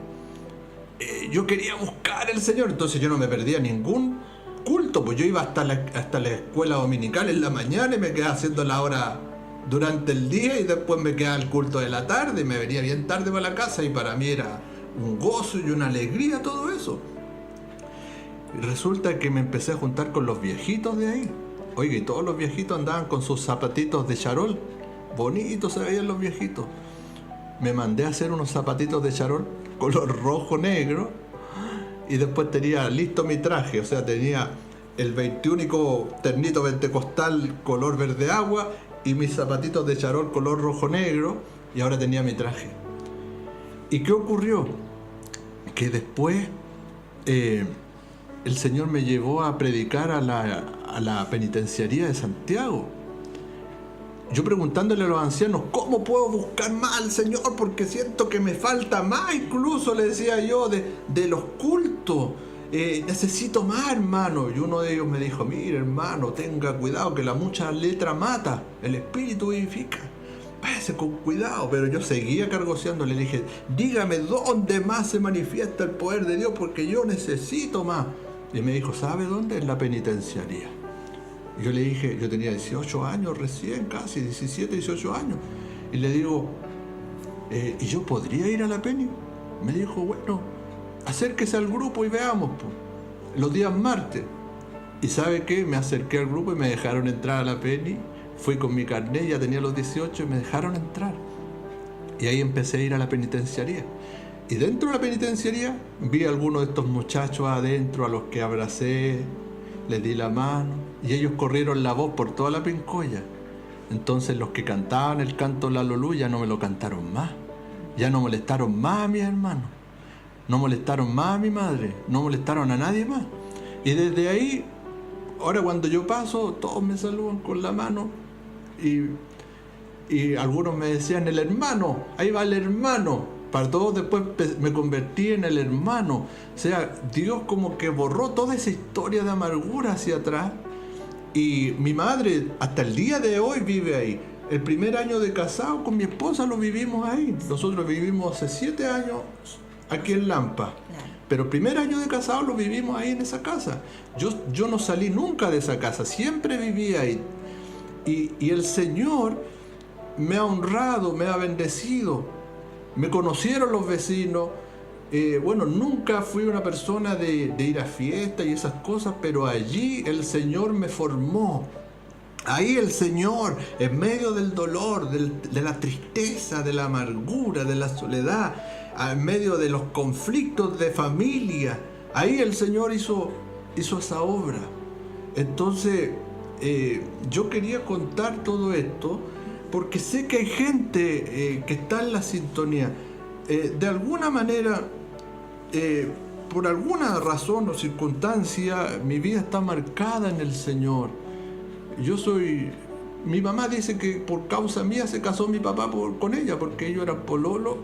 A: yo quería buscar al Señor, entonces yo no me perdía ningún culto, pues yo iba hasta la escuela dominical en la mañana y me quedaba haciendo la hora durante el día y después me quedaba el culto de la tarde y me venía bien tarde para la casa y para mí era un gozo y una alegría todo eso. Y resulta que me empecé a juntar con los viejitos de ahí. Oiga, y todos los viejitos andaban con sus zapatitos de charol, bonitos se veían los viejitos. Me mandé a hacer unos zapatitos de charol color rojo negro y después tenía listo mi traje, o sea, tenía el 21 ternito pentecostal color verde agua y mis zapatitos de charol color rojo negro y ahora tenía mi traje. ¿Y qué ocurrió? Que después el Señor me llevó a predicar a la penitenciaría de Santiago. Yo preguntándole a los ancianos, ¿cómo puedo buscar más al Señor? Porque siento que me falta más, incluso le decía yo, de los cultos. Necesito más, hermano. Y uno de ellos me dijo, mire, hermano, tenga cuidado que la mucha letra mata, el espíritu vivifica. Váyase con cuidado. Pero yo seguía cargoseando, le dije, dígame dónde más se manifiesta el poder de Dios, porque yo necesito más. Y me dijo, ¿sabe dónde? En la penitenciaría. Yo le dije, yo tenía 18 años recién, casi 17, 18 años. Y le digo, ¿y yo podría ir a la peni? Me dijo, bueno, acérquese al grupo y veamos, pues, los días martes. ¿Y sabe qué? Me acerqué al grupo y me dejaron entrar a la peni. Fui con mi carnet, ya tenía los 18 y me dejaron entrar. Y ahí empecé a ir a la penitenciaría. Y dentro de la penitenciaría vi a algunos de estos muchachos adentro, a los que abracé, les di la mano. Y ellos corrieron la voz por toda la Pincoya. Entonces los que cantaban el canto La Lolú ya no me lo cantaron más. Ya no molestaron más a mis hermanos. No molestaron más a mi madre. No molestaron a nadie más. Y desde ahí, ahora cuando yo paso, todos me saludan con la mano. Y algunos me decían, el hermano, ahí va el hermano. Para todos después me convertí en el hermano. O sea, Dios como que borró toda esa historia de amargura hacia atrás. Y mi madre hasta el día de hoy vive ahí. El primer año de casado con mi esposa lo vivimos ahí. Nosotros vivimos hace 7 años aquí en Lampa. Pero el primer año de casado lo vivimos ahí en esa casa. Yo no salí nunca de esa casa, siempre viví ahí. Y el Señor me ha honrado, me ha bendecido. Me conocieron los vecinos. Bueno, nunca fui una persona de ir a fiestas y esas cosas, pero allí el Señor me formó. Ahí el Señor, en medio del dolor, de la tristeza, de la amargura, de la soledad, en medio de los conflictos de familia, ahí el Señor hizo esa obra. Entonces, yo quería contar todo esto porque sé que hay gente que está en la sintonía. De alguna manera, por alguna razón o circunstancia, mi vida está marcada en el Señor. Mi mamá dice que por causa mía se casó mi papá con ella, porque ellos eran pololo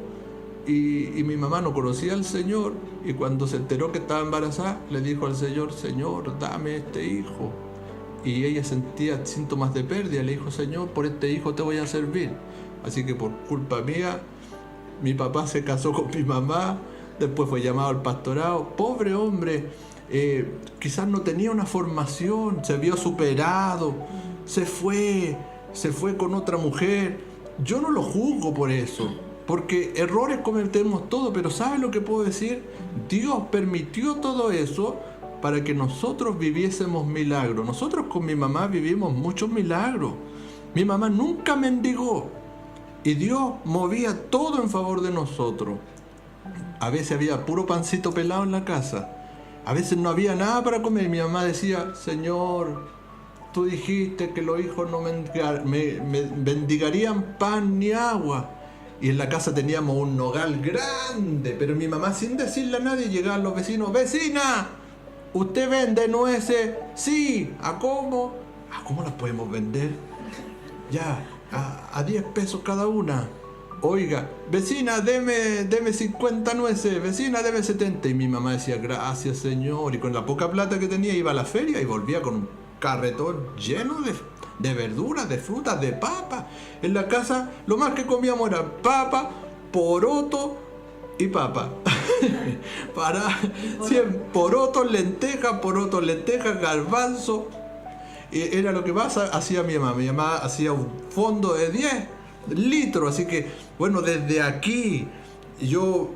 A: y mi mamá no conocía al Señor, y cuando se enteró que estaba embarazada, le dijo al Señor, Señor, dame este hijo. Y ella sentía síntomas de pérdida, le dijo, Señor, por este hijo te voy a servir. Así que por culpa mía, mi papá se casó con mi mamá, después fue llamado al pastorado. Pobre hombre, quizás no tenía una formación, se vio superado, se fue con otra mujer. Yo no lo juzgo por eso, porque errores cometemos todos, pero ¿sabes lo que puedo decir? Dios permitió todo eso para que nosotros viviésemos milagros. Nosotros con mi mamá vivimos muchos milagros. Mi mamá nunca mendigó. Y Dios movía todo en favor de nosotros. A veces había puro pancito pelado en la casa. A veces no había nada para comer. Mi mamá decía, Señor, tú dijiste que los hijos no mendigarían pan ni agua. Y en la casa teníamos un nogal grande, pero mi mamá, sin decirle a nadie, llegaban los vecinos, ¡vecina! ¿Usted vende nueces? Sí. ¿A cómo? ¿A cómo las podemos vender? Ya, a 10 pesos cada una. Oiga, vecina, deme 50 nueces, vecina, deme 70. Y mi mamá decía, gracias, señor. Y con la poca plata que tenía iba a la feria y volvía con un carretón lleno de verduras, de frutas, de papas. En la casa lo más que comíamos era papa, poroto y papa. Porotos, lentejas, garbanzo. Era lo que más hacía mi mamá. Mi mamá hacía un fondo de 10 litros. Así que, bueno, desde aquí yo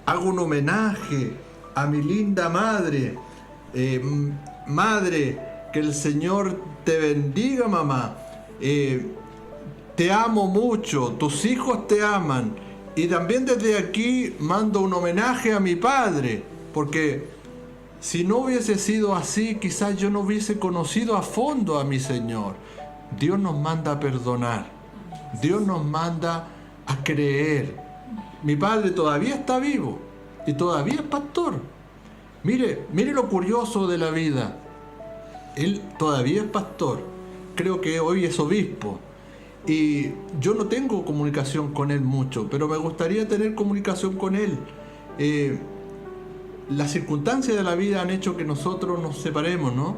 A: hago un homenaje a mi linda madre. Madre, que el Señor te bendiga, mamá. Te amo mucho, tus hijos te aman. Y también desde aquí mando un homenaje a mi padre, porque si no hubiese sido así, quizás yo no hubiese conocido a fondo a mi Señor. Dios nos manda a perdonar, Dios nos manda a creer. Mi padre todavía está vivo y todavía es pastor. Mire lo curioso de la vida. Él todavía es pastor, creo que hoy es obispo. Y yo no tengo comunicación con él mucho, pero me gustaría tener comunicación con él. Las circunstancias de la vida han hecho que nosotros nos separemos, ¿no?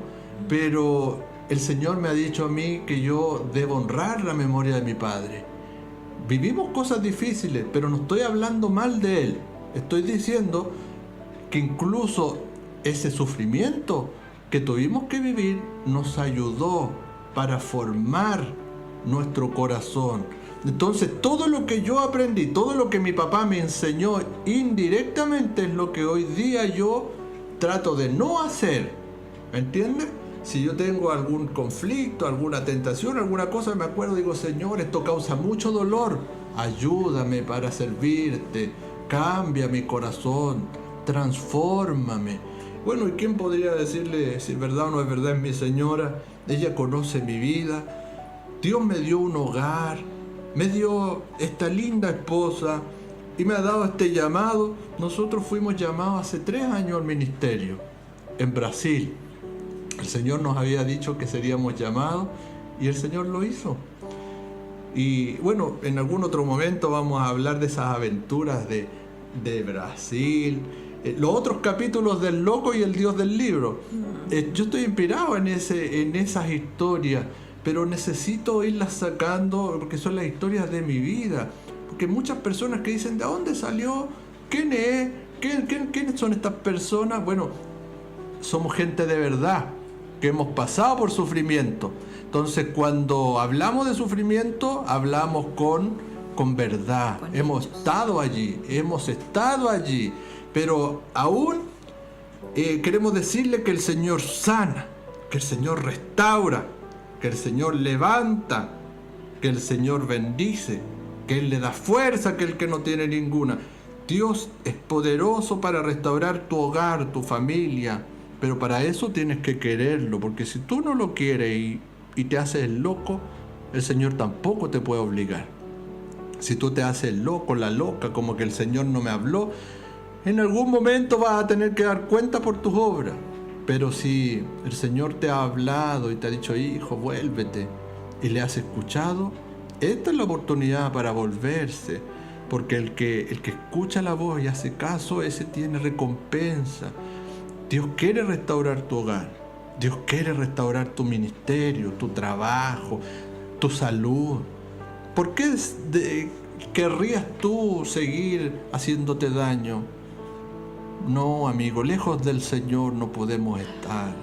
A: Pero el Señor me ha dicho a mí que yo debo honrar la memoria de mi padre. Vivimos cosas difíciles, pero no estoy hablando mal de él. Estoy diciendo que incluso ese sufrimiento que tuvimos que vivir nos ayudó para formar nuestro corazón. Entonces todo lo que yo aprendí, todo lo que mi papá me enseñó indirectamente es lo que hoy día yo trato de no hacer. ¿Me entiendes? Si yo tengo algún conflicto, alguna tentación, alguna cosa, me acuerdo, digo, Señor, esto causa mucho dolor, ayúdame para servirte, cambia mi corazón, transfórmame. Bueno, ¿y quién podría decirle si es verdad o no es verdad? Es mi señora, ella conoce mi vida. Dios me dio un hogar, me dio esta linda esposa y me ha dado este llamado. Nosotros fuimos llamados hace 3 años al ministerio en Brasil. El Señor nos había dicho que seríamos llamados y el Señor lo hizo. Y bueno, en algún otro momento vamos a hablar de esas aventuras de Brasil, los otros capítulos del Loco y el Dios del Libro. Yo estoy inspirado en esas historias, pero necesito irlas sacando porque son las historias de mi vida. Porque muchas personas que dicen, ¿de dónde salió? ¿Quién es? ¿Quiénes son estas personas? Bueno, somos gente de verdad, que hemos pasado por sufrimiento. Entonces, cuando hablamos de sufrimiento, hablamos con verdad. Hemos estado allí. Pero aún queremos decirle que el Señor sana, que el Señor restaura, que el Señor levanta, que el Señor bendice, que Él le da fuerza que el que no tiene ninguna. Dios es poderoso para restaurar tu hogar, tu familia, pero para eso tienes que quererlo, porque si tú no lo quieres y te haces el loco, el Señor tampoco te puede obligar. Si tú te haces el loco, la loca, como que el Señor no me habló, en algún momento vas a tener que dar cuenta por tus obras. Pero si el Señor te ha hablado y te ha dicho, hijo, vuélvete, y le has escuchado, esta es la oportunidad para volverse, porque el que escucha la voz y hace caso, ese tiene recompensa. Dios quiere restaurar tu hogar, Dios quiere restaurar tu ministerio, tu trabajo, tu salud. ¿Por qué querrías tú seguir haciéndote daño? No, amigo, lejos del Señor no podemos estar.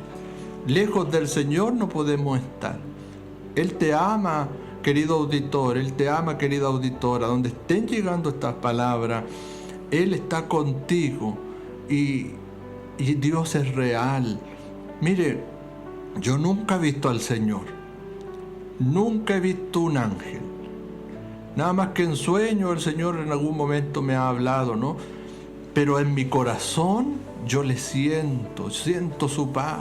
A: Lejos del Señor no podemos estar. Él te ama, querido auditor, Él te ama, querida auditora. Donde estén llegando estas palabras, Él está contigo y Dios es real. Mire, yo nunca he visto al Señor. Nunca he visto un ángel. Nada más que en sueño el Señor en algún momento me ha hablado, ¿no? Pero en mi corazón yo le siento su paz.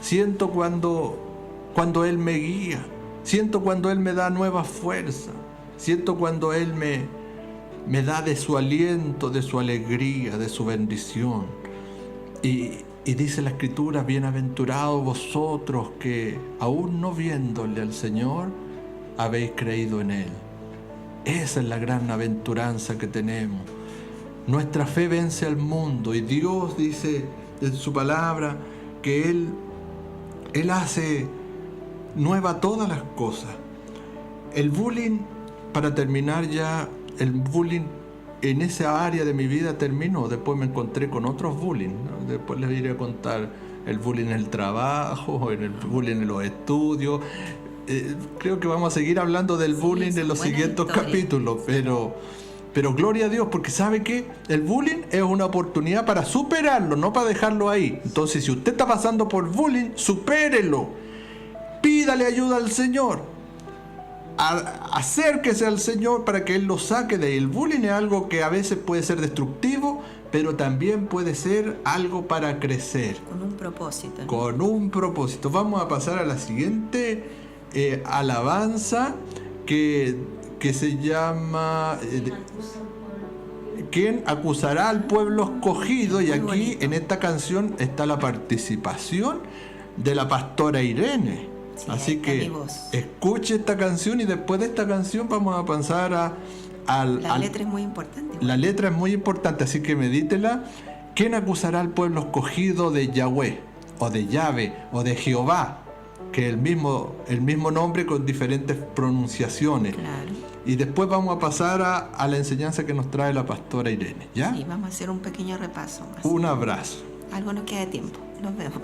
A: Siento cuando Él me guía. Siento cuando Él me da nueva fuerza. Siento cuando Él me da de su aliento, de su alegría, de su bendición. Y dice la Escritura, bienaventurados vosotros que, aún no viéndole al Señor, habéis creído en Él. Esa es la gran aventuranza que tenemos. Nuestra fe vence al mundo y Dios dice en su palabra que Él hace nueva todas las cosas. El bullying, para terminar ya, el bullying en esa área de mi vida terminó. Después me encontré con otros bullying, ¿no? Después les iré a contar el bullying en el trabajo, el bullying en los estudios. Creo que vamos a seguir hablando del bullying en los siguientes capítulos, pero gloria a Dios, porque ¿sabe qué? El bullying es una oportunidad para superarlo, no para dejarlo ahí. Entonces, si usted está pasando por bullying, supérelo. Pídale ayuda al Señor. Acérquese al Señor para que Él lo saque de ahí. El bullying es algo que a veces puede ser destructivo, pero también puede ser algo para crecer.
B: Con un propósito, ¿no?
A: Con un propósito. Vamos a pasar a la siguiente alabanza que se llama ¿Quién acusará al pueblo escogido? Y aquí en esta canción está la participación de la pastora Irene.
B: Sí,
A: así que escuche esta canción y después de esta canción vamos a pasar
B: la letra es muy importante.
A: La letra es muy importante, así que medítela. ¿Quién acusará al pueblo escogido de Yahweh, o de Yahvé, o de Jehová? Que es el mismo nombre con diferentes pronunciaciones.
B: Claro.
A: Y después vamos a pasar a la enseñanza que nos trae la pastora Irene, ¿ya?
B: Sí, vamos a hacer un pequeño repaso más.
A: Un abrazo.
B: Algo nos queda de tiempo. Nos vemos.